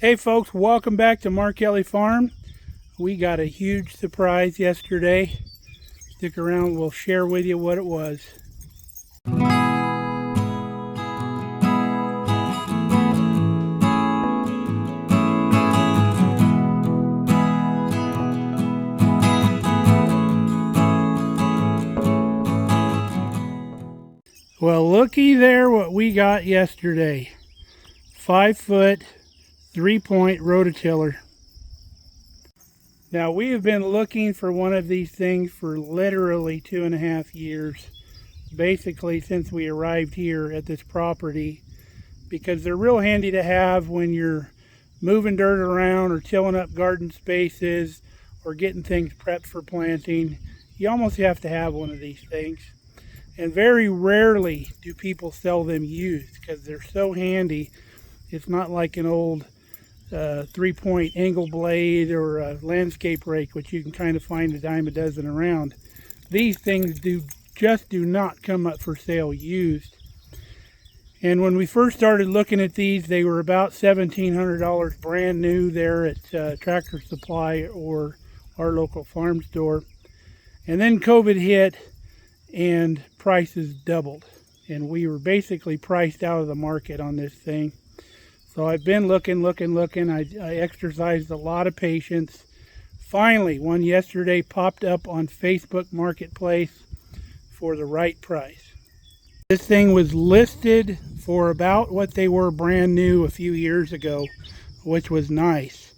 Hey folks, welcome back to Mark Kelly Farm. We got a huge surprise yesterday. Stick around, we'll share with you what it was. Well, looky there what we got yesterday. 5-foot, 3-point rototiller. Now, we have been looking for one of these things for literally 2.5 years, basically since we arrived here at this property, because they're real handy to have when you're moving dirt around or tilling up garden spaces or getting things prepped for planting. You almost have to have one of these things. And very rarely do people sell them used because they're so handy. It's not like an old 3-point angle blade or a landscape rake, which you can kind of find a dime a dozen around. These things just do not come up for sale used. And when we first started looking at these, they were about $1,700 brand new there at Tractor Supply or our local farm store. And then COVID hit and prices doubled, and we were basically priced out of the market on this thing. So I've been looking. I exercised a lot of patience. Finally, one yesterday popped up on Facebook Marketplace for the right price. This thing was listed for about what they were brand new a few years ago, which was nice.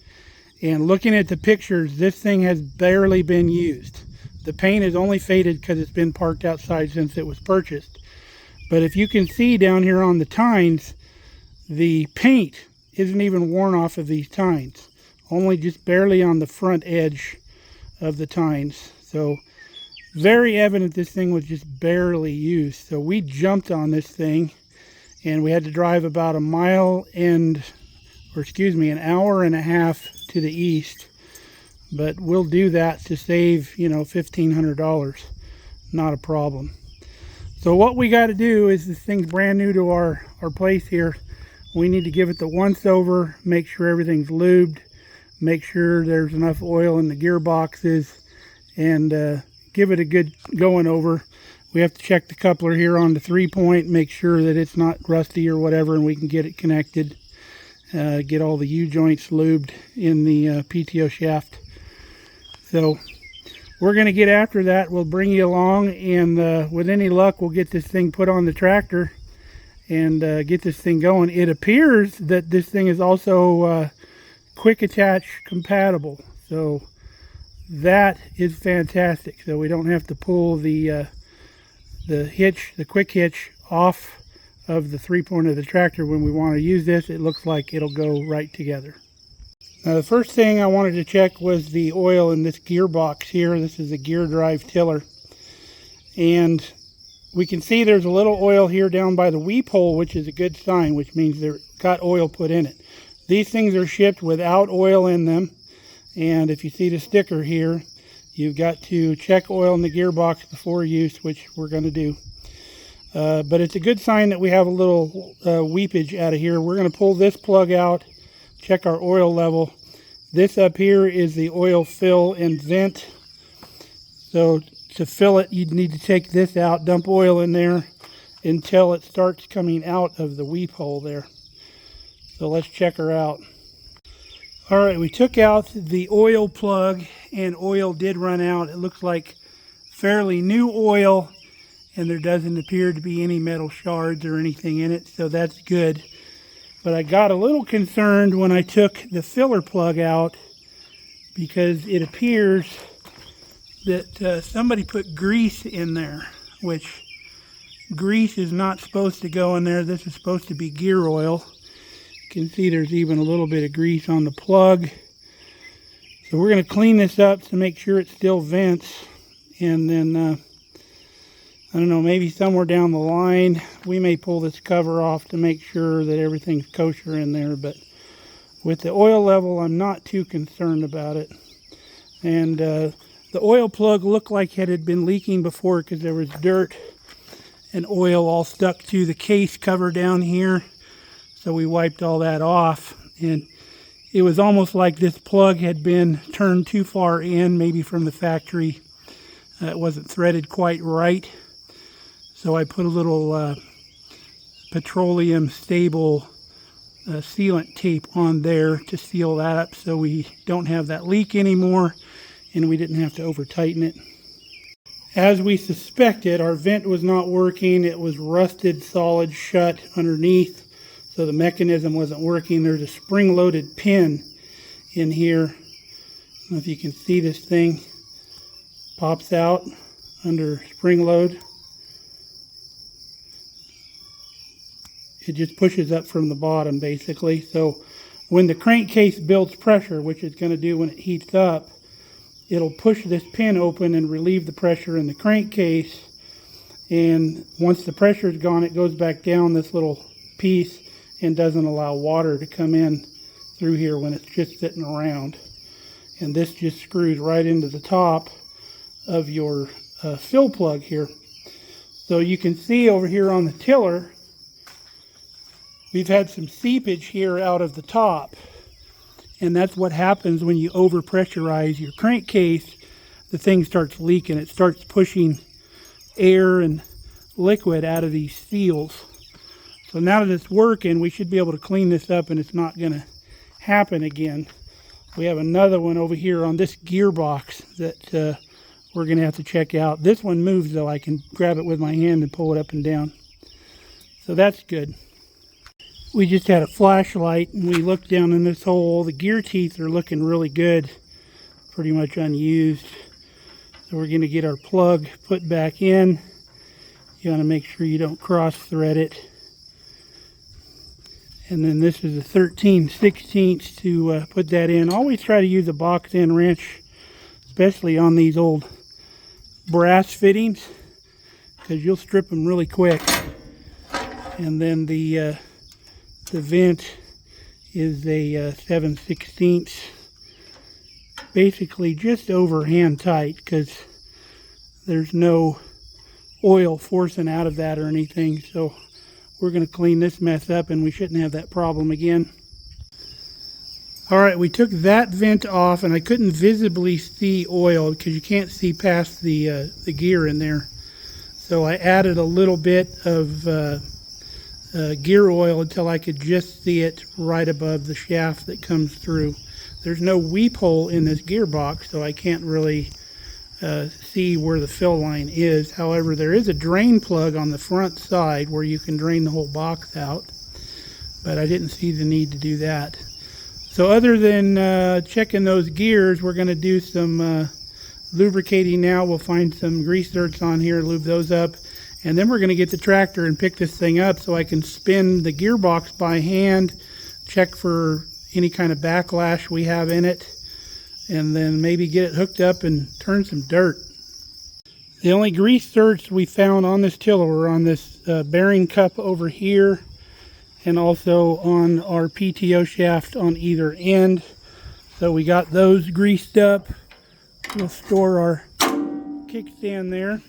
And looking at the pictures, this thing has barely been used. The paint is only faded because it's been parked outside since it was purchased. But if you can see down here on the tines, the paint isn't even worn off of these tines. Only just barely on the front edge of the tines. So very evident this thing was just barely used. So we jumped on this thing and we had to drive about an hour and a half to the east. But we'll do that to save, $1,500. Not a problem. So what we got to do is, this thing's brand new to our place here. We need to give it the once over, make sure everything's lubed, make sure there's enough oil in the gearboxes, and give it a good going over. We have to check the coupler here on the 3-point, make sure that it's not rusty or whatever, and we can get it connected. Get all the U-joints lubed in the PTO shaft. So we're going to get after that. We'll bring you along, and with any luck, we'll get this thing put on the tractor and get this thing going. It appears that this thing is also quick attach compatible, so that is fantastic. So we don't have to pull the quick hitch off of the 3-point of the tractor when we want to use this. It looks like it'll go right together. Now, the first thing I wanted to check was the oil in this gearbox here. This is a gear drive tiller. And we can see there's a little oil here down by the weep hole, which is a good sign, which means they've got oil put in it. These things are shipped without oil in them. And if you see the sticker here, you've got to check oil in the gearbox before use, which we're going to do. But it's a good sign that we have a little weepage out of here. We're going to pull this plug out, check our oil level. This up here is the oil fill and vent. So to fill it, you'd need to take this out, dump oil in there until it starts coming out of the weep hole there. So let's check her out. All right, we took out the oil plug and oil did run out. It looks like fairly new oil, and there doesn't appear to be any metal shards or anything in it, so that's good. But I got a little concerned when I took the filler plug out, because it appears that somebody put grease in there, which grease is not supposed to go in there. This is supposed to be gear oil. You can see there's even a little bit of grease on the plug. So we're going to clean this up to make sure it still vents, and then I don't know, maybe somewhere down the line we may pull this cover off to make sure that everything's kosher in there. But with the oil level, I'm not too concerned about it. And the oil plug looked like it had been leaking before because there was dirt and oil all stuck to the case cover down here. So we wiped all that off, and it was almost like this plug had been turned too far in, maybe from the factory. It wasn't threaded quite right. So I put a little petroleum stable sealant tape on there to seal that up so we don't have that leak anymore and we didn't have to over tighten it. As we suspected, our vent was not working. It was rusted solid shut underneath, so the mechanism wasn't working. There's a spring-loaded pin in here. I don't know if you can see this thing. Pops out under spring load. It just pushes up from the bottom, basically. So when the crankcase builds pressure, which it's going to do when it heats up, it'll push this pin open and relieve the pressure in the crankcase. And once the pressure is gone, it goes back down this little piece and doesn't allow water to come in through here when it's just sitting around. And this just screws right into the top of your fill plug here. So you can see over here on the tiller, we've had some seepage here out of the top. And that's what happens when you over pressurize your crankcase. The thing starts leaking. It starts pushing air and liquid out of these seals. So now that it's working, we should be able to clean this up and it's not going to happen again. We have another one over here on this gearbox that we're going to have to check out. This one moves though. I can grab it with my hand and pull it up and down. So that's good. We just had a flashlight and we looked down in this hole. The gear teeth are looking really good, pretty much unused. So we're going to get our plug put back in. You want to make sure you don't cross thread it. And then this is a 13/16 to put that in. Always try to use a box end wrench, especially on these old brass fittings, because you'll strip them really quick. And then the vent is a 7/16, basically just over hand tight, because there's no oil forcing out of that or anything. So we're going to clean this mess up and we shouldn't have that problem again. Alright, we took that vent off and I couldn't visibly see oil because you can't see past the gear in there. So I added a little bit of gear oil until I could just see it right above the shaft that comes through. There's no weep hole in this gearbox, so I can't really see where the fill line is. However, there is a drain plug on the front side where you can drain the whole box out, but I didn't see the need to do that. So other than checking those gears, we're going to do some lubricating now. We'll find some grease zerks on here, lube those up. And then we're going to get the tractor and pick this thing up so I can spin the gearbox by hand, check for any kind of backlash we have in it, and then maybe get it hooked up and turn some dirt. The only grease zerks we found on this tiller were on this bearing cup over here and also on our PTO shaft on either end. So we got those greased up. We'll store our kickstand there.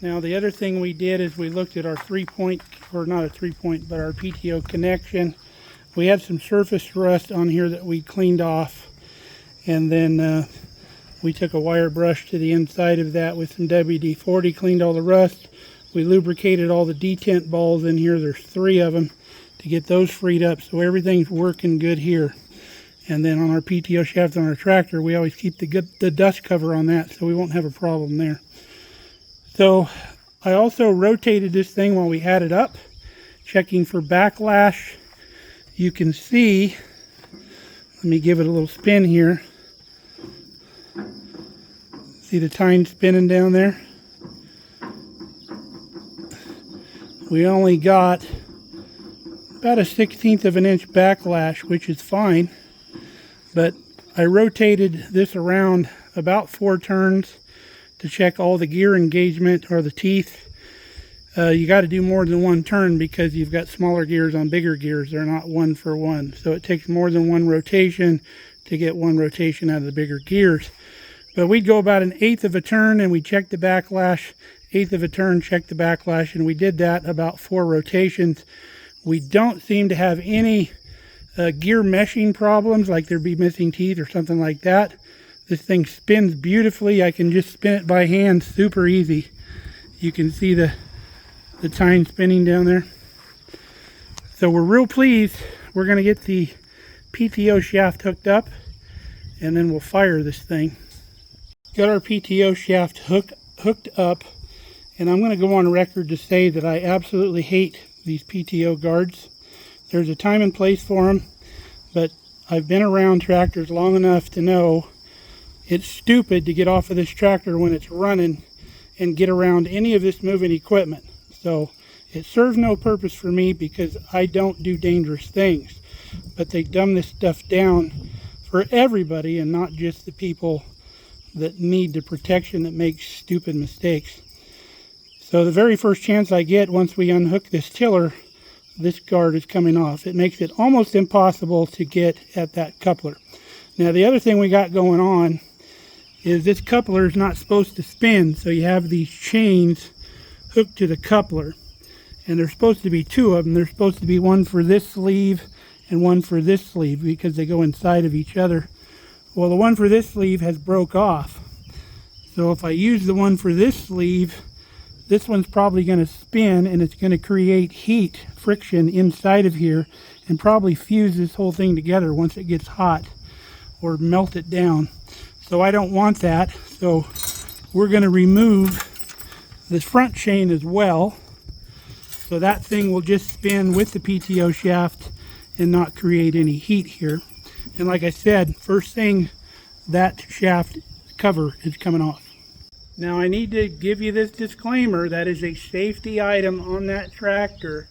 Now the other thing we did is we looked at our 3-point, or not a 3-point, but our PTO connection. We had some surface rust on here that we cleaned off, and then we took a wire brush to the inside of that with some WD-40, cleaned all the rust. We lubricated all the detent balls in here. There's 3 of them to get those freed up, so everything's working good here. And then on our PTO shaft on our tractor, we always keep the dust cover on that, so we won't have a problem there. So I also rotated this thing while we had it up, checking for backlash. You can see, let me give it a little spin here. See the tine spinning down there? We only got about 1/16 of an inch backlash, which is fine. But I rotated this around about 4 turns to check all the gear engagement or the teeth. You got to do more than 1 turn because you've got smaller gears on bigger gears. They're not 1 for 1. So it takes more than 1 rotation to get 1 rotation out of the bigger gears. But we'd go about 1/8 of a turn and we check the backlash, 1/8 of a turn, check the backlash, and we did that about 4 rotations. We don't seem to have any gear meshing problems, like there'd be missing teeth or something like that. This thing spins beautifully. I can just spin it by hand super easy. You can see the tine spinning down there. So we're real pleased. We're going to get the PTO shaft hooked up, and then we'll fire this thing. Got our PTO shaft hooked up, and I'm going to go on record to say that I absolutely hate these PTO guards. There's a time and place for them, but I've been around tractors long enough to know it's stupid to get off of this tractor when it's running and get around any of this moving equipment. So it serves no purpose for me because I don't do dangerous things. But they dumb this stuff down for everybody and not just the people that need the protection that makes stupid mistakes. So the very first chance I get, once we unhook this tiller, this guard is coming off. It makes it almost impossible to get at that coupler. Now the other thing we got going on is this coupler is not supposed to spin, so you have these chains hooked to the coupler, and there's supposed to be two of them. There's supposed to be one for this sleeve and one for this sleeve because they go inside of each other. Well, the one for this sleeve has broke off, so if I use the one for this sleeve, this one's probably going to spin, and it's going to create heat friction inside of here and probably fuse this whole thing together once it gets hot, or melt it down. So I don't want that. So we're going to remove this front chain as well, so that thing will just spin with the PTO shaft and not create any heat here. And like I said, first thing, that shaft cover is coming off. Now I need to give you this disclaimer: that is a safety item on that tractor,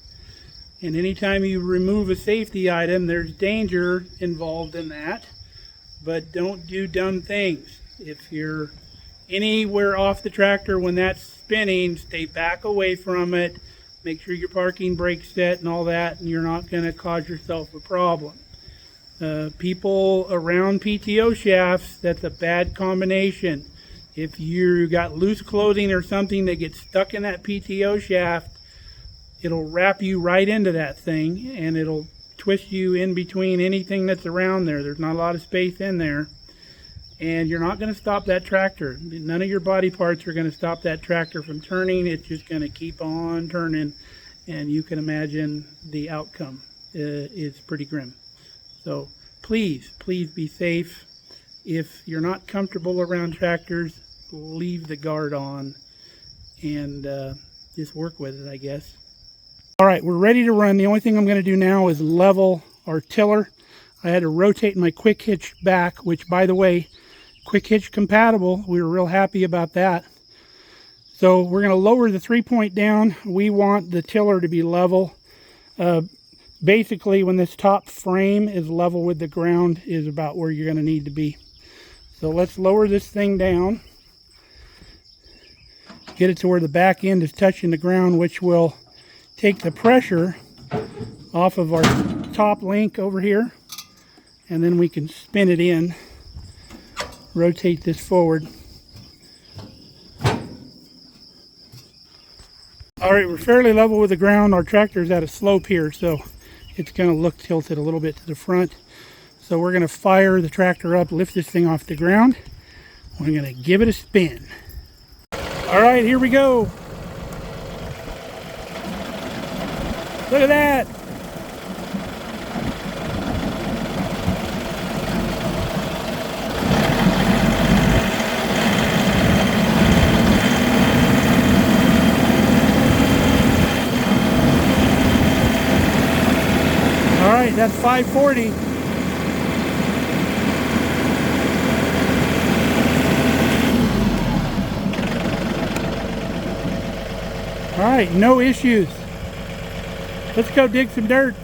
and anytime you remove a safety item, there's danger involved in that. But don't do dumb things. If you're anywhere off the tractor when that's spinning, stay back away from it. Make sure your parking brake's set and all that, and you're not going to cause yourself a problem. People around PTO shafts, that's a bad combination. If you got loose clothing or something that gets stuck in that PTO shaft, it'll wrap you right into that thing, and it'll twist you in between anything that's around there. There's not a lot of space in there, and you're not going to stop that tractor. None of your body parts are going to stop that tractor from turning. It's just going to keep on turning, and you can imagine the outcome is pretty grim. So please be safe. If you're not comfortable around tractors, leave the guard on and just work with it, I guess. All right, we're ready to run. The only thing I'm going to do now is level our tiller. I had to rotate my quick hitch back, which, by the way, quick hitch compatible. We were real happy about that. So we're going to lower the 3-point down. We want the tiller to be level. Basically, when this top frame is level with the ground is about where you're going to need to be. So let's lower this thing down. Get it to where the back end is touching the ground, which will take the pressure off of our top link over here, and then we can spin it in, rotate this forward. All right, we're fairly level with the ground. Our tractor's at a slope here, so it's going to look tilted a little bit to the front. So we're going to fire the tractor up, lift this thing off the ground. We're going to give it a spin. All right, here we go. Look at that. All right, that's 540. All right, no issues. Let's go dig some dirt.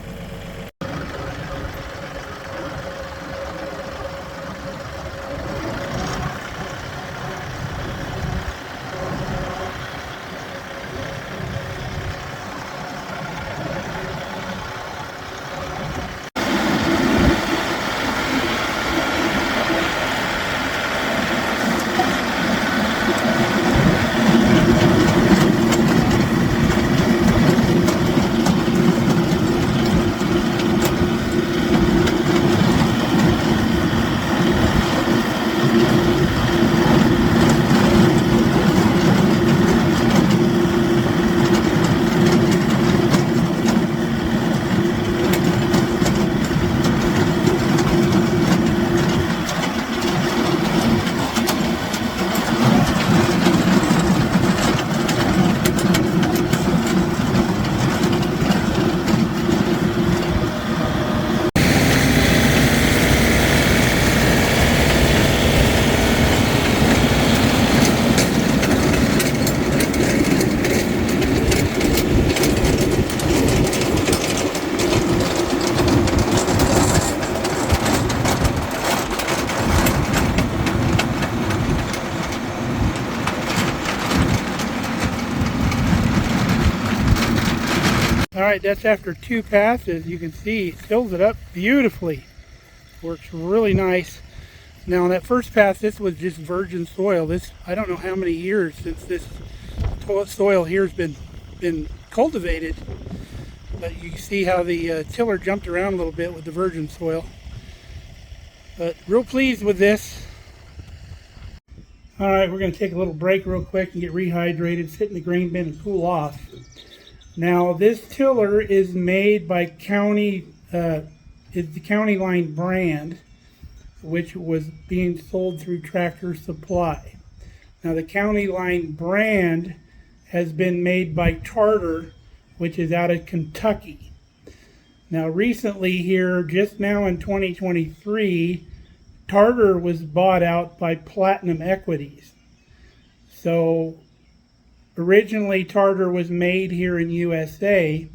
right, that's after 2 passes. You can see it fills it up beautifully. Works really nice. Now on that first pass, this was just virgin soil. This, I don't know how many years since this soil here has been cultivated, but you see how the tiller jumped around a little bit with the virgin soil. But real pleased with this. All right, we're going to take a little break real quick and get rehydrated, sit in the grain bin and cool off. Now this tiller is made by the County Line brand, which was being sold through Tractor Supply. Now the County Line brand has been made by Tartar, which is out of Kentucky. Now recently here, just now in 2023, Tartar was bought out by Platinum Equities. So originally Tartar was made here in USA.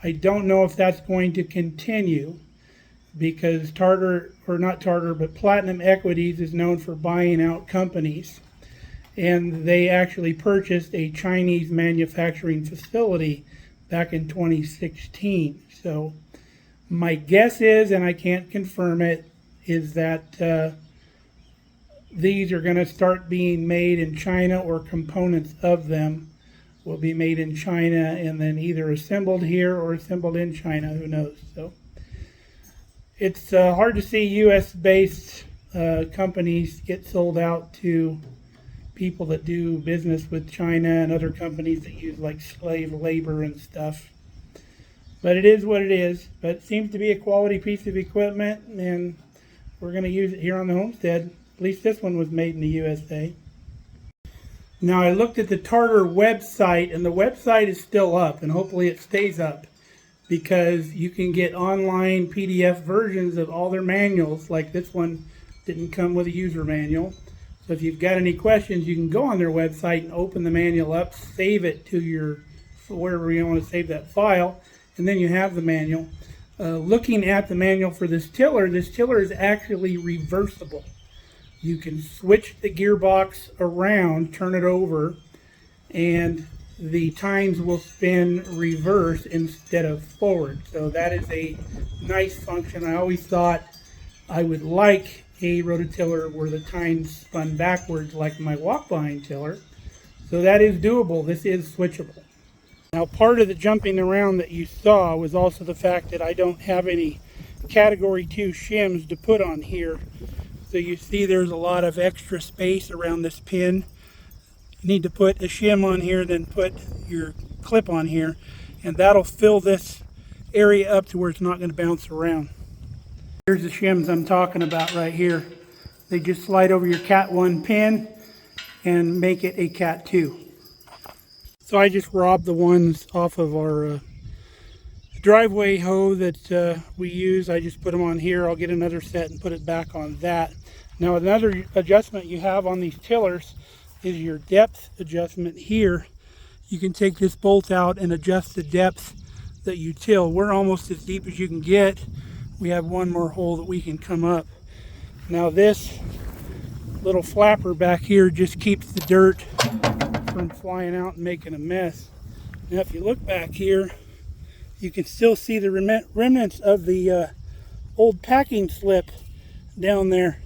I don't know if that's going to continue, because Platinum Equities is known for buying out companies. And they actually purchased a Chinese manufacturing facility back in 2016. So my guess is, and I can't confirm it, is that these are going to start being made in China, or components of them will be made in China and then either assembled here or assembled in China, who knows. So it's hard to see US-based companies get sold out to people that do business with China and other companies that use like slave labor and stuff. But it is what it is. But it seems to be a quality piece of equipment, and we're going to use it here on the homestead. At least this one was made in the USA. Now I looked at the Tartar website, and the website is still up, and hopefully it stays up, because you can get online PDF versions of all their manuals. Like this one didn't come with a user manual. So if you've got any questions, you can go on their website and open the manual up, save it to wherever you want to save that file, and then you have the manual. Looking at the manual for this tiller is actually reversible. You can switch the gearbox around, turn it over, and the tines will spin reverse instead of forward. So that is a nice function. I always thought I would like a rototiller where the tines spun backwards like my walk-behind tiller. So that is doable. This is switchable. Now part of the jumping around that you saw was also the fact that I don't have any Category 2 shims to put on here. So you see there's a lot of extra space around this pin. You need to put a shim on here, then put your clip on here, and that'll fill this area up to where it's not going to bounce around. Here's the shims I'm talking about right here. They just slide over your Cat 1 pin and make it a Cat 2. So I just robbed the ones off of our driveway hoe that we use. I just put them on here. I'll get another set and put it back on that. Now another adjustment you have on these tillers is your depth adjustment here. You can take this bolt out and adjust the depth that you till. We're almost as deep as you can get. We have one more hole that we can come up. Now this little flapper back here just keeps the dirt from flying out and making a mess. Now if you look back here, you can still see the remnants of the old packing slip down there.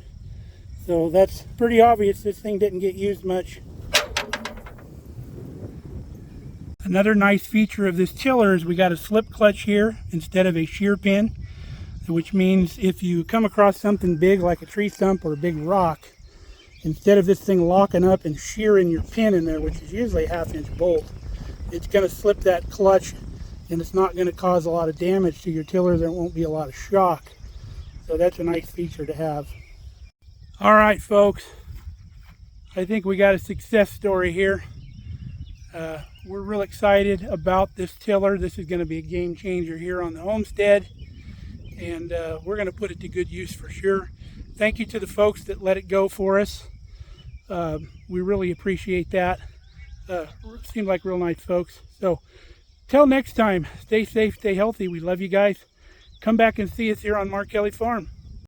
So that's pretty obvious this thing didn't get used much. Another nice feature of this tiller is we got a slip clutch here instead of a shear pin, which means if you come across something big like a tree stump or a big rock, instead of this thing locking up and shearing your pin in there, which is usually a 1/2-inch bolt, it's going to slip that clutch, and it's not going to cause a lot of damage to your tiller. There won't be a lot of shock. So that's a nice feature to have. All right, folks, I think we got a success story here. We're real excited about this tiller. This is going to be a game changer here on the homestead, and we're going to put it to good use for sure. Thank you to the folks that let it go for us. We really appreciate that. Seemed like real nice folks. So till next time, stay safe, stay healthy. We love you guys. Come back and see us here on Mark Kelly Farm.